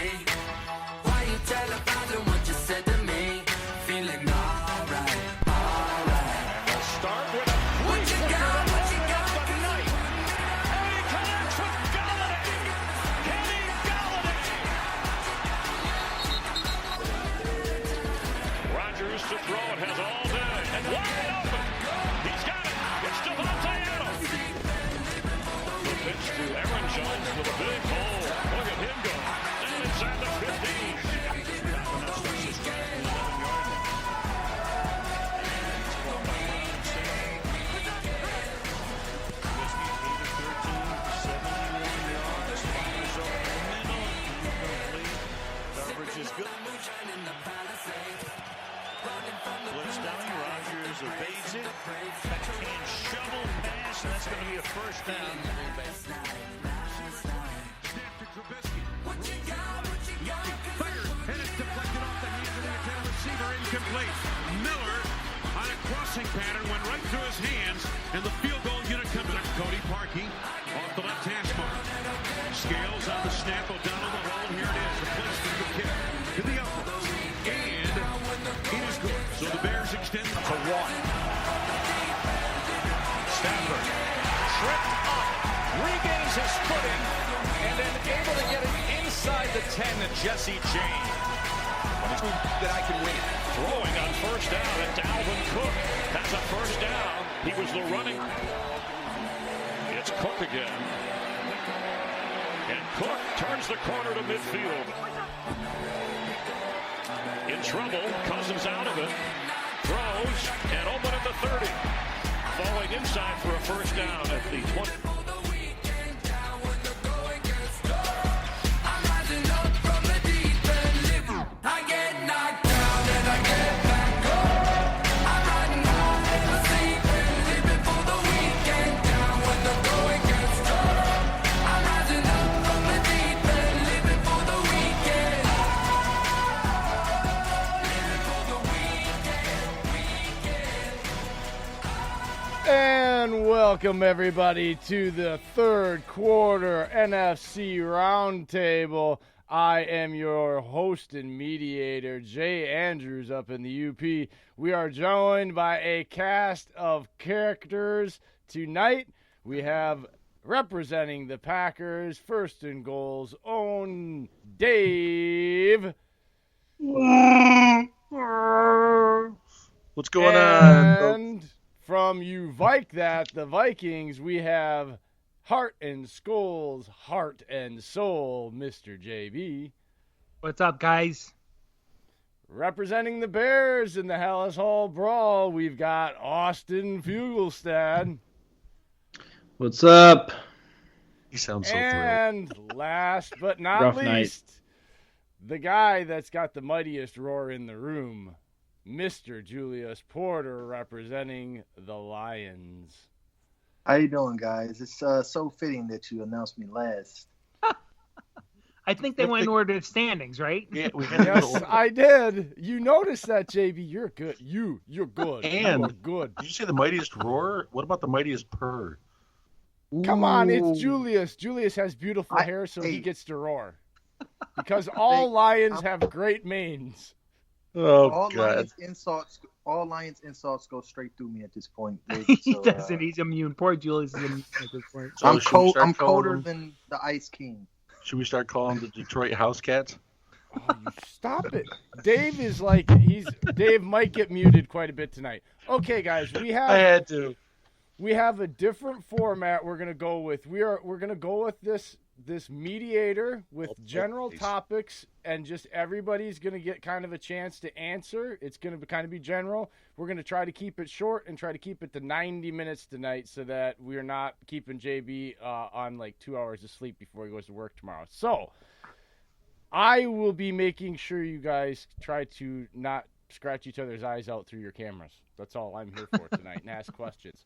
say? Why you televising what you said to me? Feeling alright, alright. They'll start with a What you got, what you got? the night. And he connects with Galladay. Kenny Galladay. Rodgers to throw it, has all day. And wide open. He's got it. It's Devontae Adams. The pitch to Aaron Jones with a big hole. Look at him go. Down inside the 15. Is good. Blitz down, Rodgers evades it. Backhand shovel pass, and that's going to be a first down. Snap to Trubisky. Fired, and it's deflected off the hands of the intended receiver, incomplete. Miller on a crossing pattern went right through his hands, and the field goal unit comes in. Cody Parkey off the left hash mark. Scales on the snap, O'Donnell the hole, here it is. The placement of the kick to the elbow. And it is good. So the Bears extend to 1. Stafford tripped up, regains his footing, and then able to get it inside the 10 to Jesse James. That I can win. Throwing on first down, and Dalvin Cook has a first down. He was the running. It's Cook again. And Cook turns the corner to midfield. In trouble, Cousins out of it. Throws, and open at the 30. Falling inside for a first down at the 20. And welcome everybody to the third quarter NFC Roundtable. I am your host and mediator, Jay Andrews, up in the UP. We are joined by a cast of characters tonight. We have representing the Packers, first and goal's own Dave. What's going on, folks? And from you Vike that, the Vikings, we have Heart and Skull's heart and soul, Mr. JB. What's up, guys? Representing the Bears in the Hallis Hall Brawl, we've got Austin Fugelstad. What's up? He sounds so thrilled. And last but not Rough least, the guy that's got the mightiest roar in the room, Mr. Julius Porter, representing the Lions. How you doing, guys? It's so fitting that you announced me last. I think they went in order of standings, right? Yeah, we had Yes, I did. You noticed that, JB. You're good. You're good. And you are good. Did you say the mightiest roar? What about the mightiest purr? Come on, it's Ooh. Julius. Julius has beautiful hair, so he hey. gets to roar. Because all lions have great manes. Oh, all God. Lions insults go straight through me at this point. He So, doesn't. He's immune. Poor Julius is immune at this point. So I'm should we cold. start I'm calling colder them- than the Ice King. Should we start calling them the Detroit House Cats? Oh, you stop it. Dave is like, Dave might get muted quite a bit tonight. Okay, guys, I had to. we have a different format we're gonna go with. We're gonna go with this mediator with general topics, and just everybody's gonna get kind of a chance to answer. It's gonna kind of be general. We're gonna try to keep it short and try to keep it to 90 minutes tonight, so that we're not keeping JB on like 2 hours of sleep before he goes to work tomorrow. So I will be making sure you guys try to not scratch each other's eyes out through your cameras. That's all I'm here for tonight, and ask questions.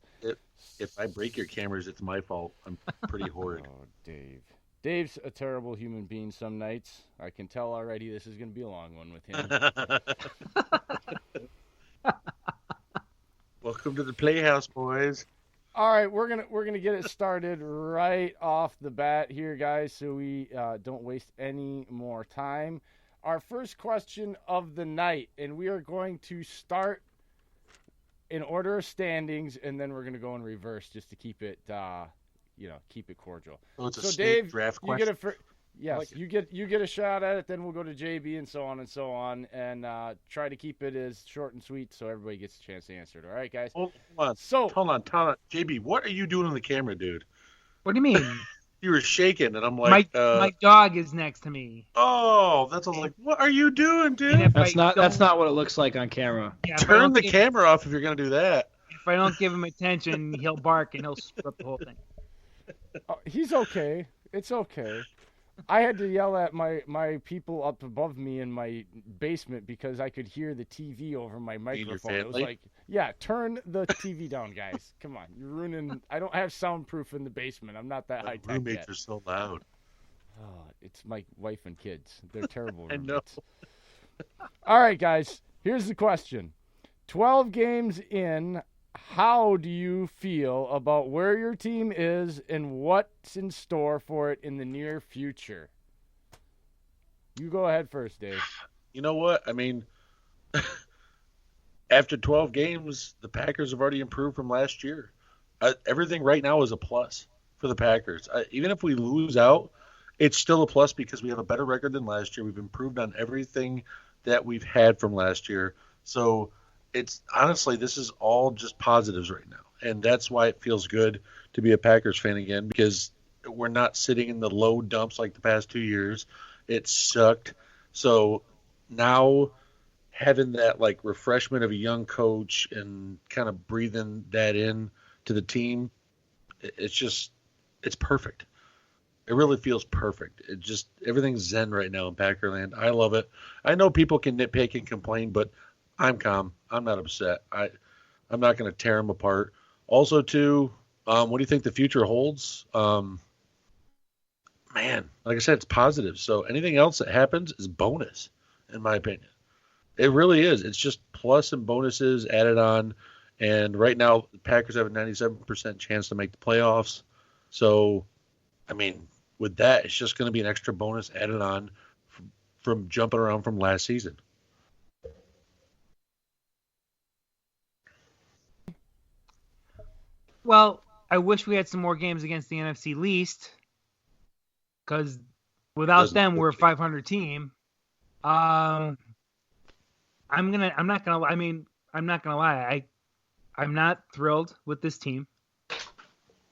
If I break your cameras, it's my fault. I'm pretty horrid. Oh, Dave. Dave's a terrible human being some nights. I can tell already this is going to be a long one with him. Welcome to the Playhouse, boys. All right, we're gonna get it started right off the bat here, guys, so we don't waste any more time. Our first question of the night, and we are going to start in order of standings, and then we're gonna go in reverse just to keep it, keep it cordial. Oh, it's a So, snake Dave, draft you question. yes, you get a shot at it. Then we'll go to JB and so on, and try to keep it as short and sweet so everybody gets a chance to answer it. All right, guys. Hold on. So Hold on. JB, what are you doing on the camera, dude? What do you mean? You were shaking, and I'm like, my dog is next to me. oh, that's I was like, what are you doing, And dude? if That's I not don't- what it looks like on camera. Yeah, if I Turn don't the give- camera off if you're gonna do that. If I don't give him attention, he'll bark and he'll strip the whole thing. he's okay. It's okay. I had to yell at my people up above me in my basement because I could hear the TV over my microphone. It was family? like, yeah, turn the TV down, guys. Come on, you're ruining. I don't have soundproof in the basement. I'm not that high My tech roommates yet. are so loud. Oh, it's my wife and kids. They're terrible I roommates. know. All right, guys. Here's the question: 12 games in. How do you feel about where your team is and what's in store for it in the near future? You go ahead first, Dave. You know what? I mean, after 12 games, the Packers have already improved from last year. Everything right now is a plus for the Packers. Even if we lose out, it's still a plus because we have a better record than last year. We've improved on everything that we've had from last year. So it's honestly, this is all just positives right now. And that's why it feels good to be a Packers fan again, because we're not sitting in the low dumps like the past 2 years. It sucked. So now having that like refreshment of a young coach and kind of breathing that in to the team, it's perfect. It really feels perfect. It just, everything's zen right now in Packerland. I love it. I know people can nitpick and complain, but I'm calm. I'm not upset. I'm not going to tear them apart. Also, too, what do you think the future holds? Man, like I said, it's positive. So anything else that happens is bonus, in my opinion. It really is. It's just plus and bonuses added on. And right now, the Packers have a 97% chance to make the playoffs. So, I mean, with that, it's just going to be an extra bonus added on from jumping around from last season. Well, I wish we had some more games against the NFC least, because without them, we're a 500 team. I'm not gonna lie. I'm not thrilled with this team.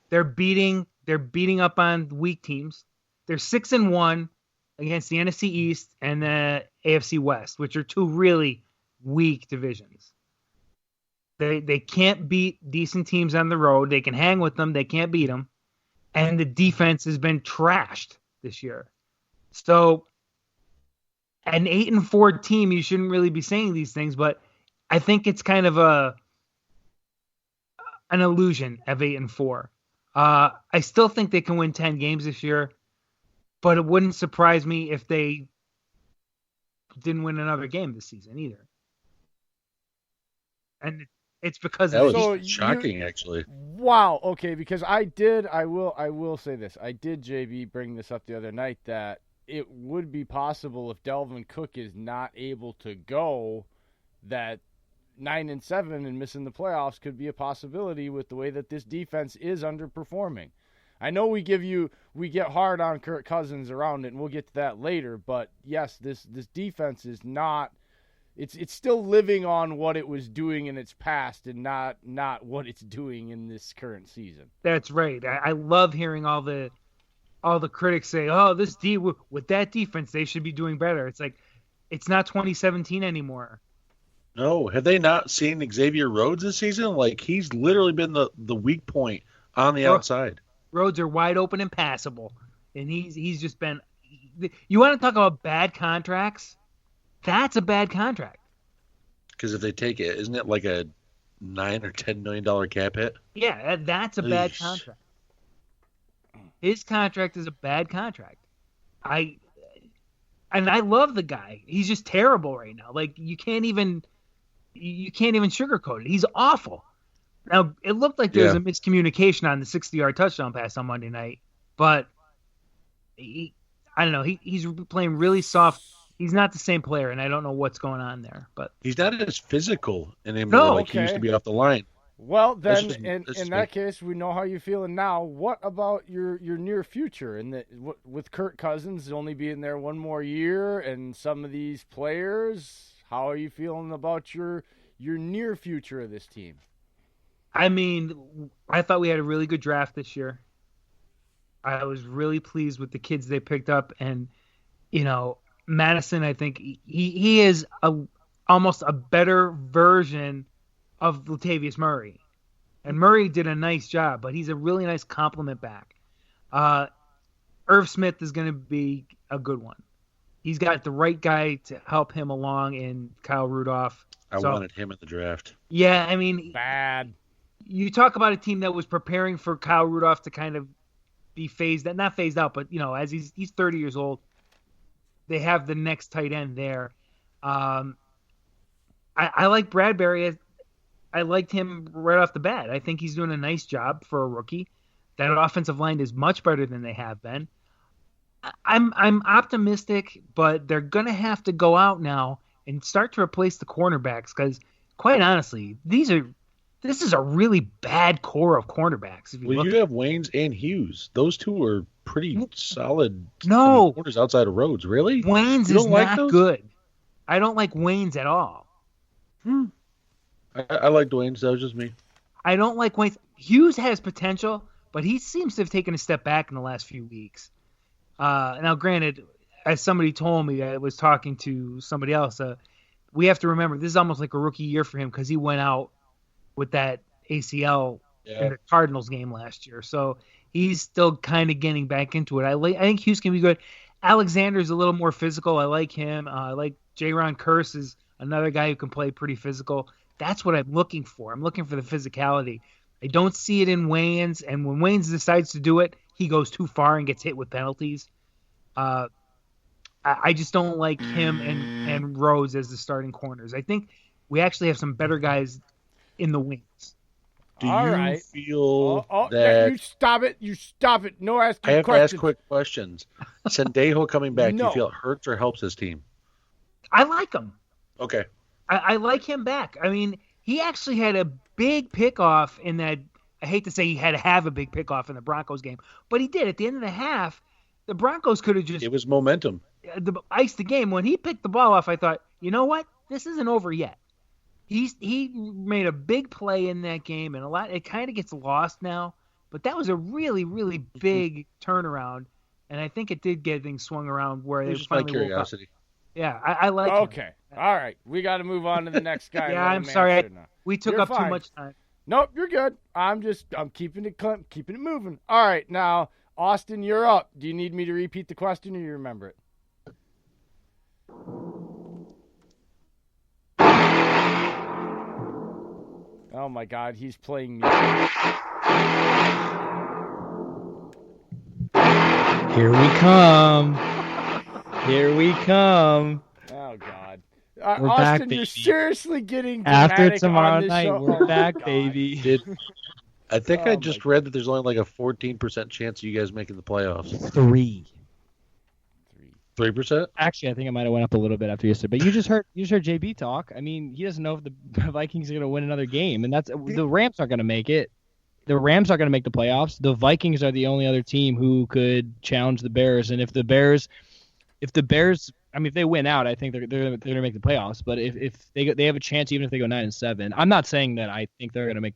They're beating up on weak teams. They're 6-1 against the NFC East and the AFC West, which are two really weak divisions. They can't beat decent teams on the road. They can hang with them. They can't beat them. And the defense has been trashed this year. So an 8-4 team, you shouldn't really be saying these things, but I think it's kind of an illusion of 8-4. I still think they can win 10 games this year, but it wouldn't surprise me if they didn't win another game this season either. And it's because That of was the shocking, actually. Wow. Okay, because I will say this. I did, JB, bring this up the other night that it would be possible if Delvin Cook is not able to go, that 9-7 and missing the playoffs could be a possibility with the way that this defense is underperforming. I know we get hard on Kirk Cousins around it, and we'll get to that later, but yes, this defense is not. It's still living on what it was doing in its past and not what it's doing in this current season. That's right. I love hearing all the critics say, "Oh, with that defense, they should be doing better." It's like, it's not 2017 anymore. No, have they not seen Xavier Rhodes this season? Like, he's literally been the weak point on the outside. Roads are wide open and passable, and he's just been. You want to talk about bad contracts? That's a bad contract. Because if they take it, isn't it like a $9 or $10 million cap hit? Yeah, that's a bad Eesh. contract. His contract is a bad contract. I love the guy. He's just terrible right now. Like, you can't even sugarcoat it. He's awful. Now, it looked like there was Yeah. a miscommunication on the 60-yard touchdown pass on Monday night, but I don't know. He's playing really soft. He's not the same player, and I don't know what's going on there. But He's not as physical anymore No. like he used to Okay. be off the line. Well, That's then, just- in that's just that me. case, we know how you're feeling now. What about your near future? And with Kirk Cousins only being there one more year, and some of these players, how are you feeling about your near future of this team? I mean, I thought we had a really good draft this year. I was really pleased with the kids they picked up, and Madison. I think he is almost a better version of Latavius Murray. And Murray did a nice job, but he's a really nice compliment back. Irv Smith is going to be a good one. He's got the right guy to help him along in Kyle Rudolph. I wanted him in the draft. Yeah, I mean, Bad. you talk about a team that was preparing for Kyle Rudolph to kind of be not phased out, but as he's 30 years old, they have the next tight end there. I like Bradbury. I liked him right off the bat. I think he's doing a nice job for a rookie. That offensive line is much better than they have been. I'm optimistic, but they're gonna have to go out now and start to replace the cornerbacks because, quite honestly, this is a really bad core of cornerbacks. If you Well, look, you have Waynes and Hughes. Those two are pretty solid. No. Corners outside of Rhodes. Really? Waynes You is don't like not those? good. I don't like Waynes at all. I like Dwayne's. That was just me. I don't like Waynes. Hughes has potential, but he seems to have taken a step back in the last few weeks. Now, granted, as somebody told me, I was talking to somebody else, we have to remember this is almost like a rookie year for him because he went out with that ACL in the Cardinals game last year. So he's still kind of getting back into it. I think Hughes can be good. Alexander's a little more physical. I like him. I like Jaron Curse is another guy who can play pretty physical. That's what I'm looking for. I'm looking for the physicality. I don't see it in Waynes, and when Waynes decides to do it, he goes too far and gets hit with penalties. I just don't like him and Rhodes as the starting corners. I think we actually have some better guys in the wings. Do All you right. feel Yeah, that you stop it. You stop it. No asking I have questions. to ask quick questions? Sendejo coming back, do No. you feel it hurts or helps his team? I like him. Okay. I like him back. I mean, he actually had a big pickoff in that. I hate to say he had to have a big pickoff in the Broncos game, but he did. At the end of the half, the Broncos could have just It was momentum. iced the game. When he picked the ball off, I thought, you know what? This isn't over yet. He made a big play in that game, and it kind of gets lost now. But that was a really, really big turnaround, and I think it did get things swung around where It they was just my finally woke up. curiosity. Yeah, I like him. Okay. All right. We got to move on to the next guy. Yeah, Let I'm him sorry. answer now. We took You're up fine. too much time. Nope, you're good. I'm keeping it moving. All right, now Austin, you're up. Do you need me to repeat the question, or you remember it? Oh my God, he's playing music. Here we come. Here we come. Oh God, We're Austin, back, you're baby. seriously getting After dramatic tomorrow on this night, show. we're Oh, back, God. baby. I think Oh, I just my read that there's only like a 14% chance of you guys making the playoffs. 3. 3%? Actually, I think I might have went up a little bit after yesterday. But you just heard JB talk. I mean, he doesn't know if the Vikings are going to win another game, and that's the Rams aren't going to make it. The Rams aren't going to make the playoffs. The Vikings are the only other team who could challenge the Bears. And if the Bears, I mean, if they win out, I think they're going to make the playoffs. But if they have a chance, even if they go 9-7, I'm not saying that I think they're going to make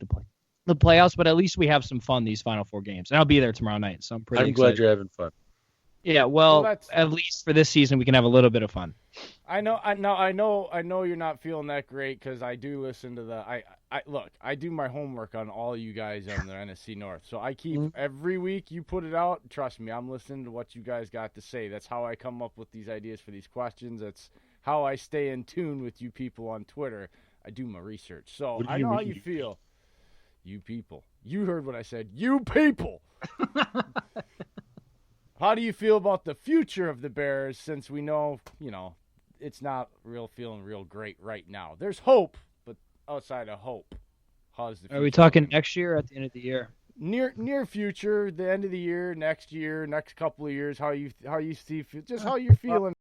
the playoffs, but at least we have some fun these final 4 games. And I'll be there tomorrow night, so I'm pretty I'm excited. glad you're having fun. Yeah, Well, well, that's- at least for this season, we can have a little bit of fun. I know you're not feeling that great because I do listen to I do my homework on all you guys on the NFC North. So I keep every week you put it out. Trust me, I'm listening to what you guys got to say. That's how I come up with these ideas for these questions. That's how I stay in tune with you people on Twitter. I do my research. So What do I you know how mean, you you feel. You people. You heard what I said. You people. How do you feel about the future of the Bears since we know, it's not feeling real great right now? There's hope, but outside of hope, How's the Are we future talking looking? next year or at the end of the year? Near future, the end of the year, next couple of years? How you see, just how you're feeling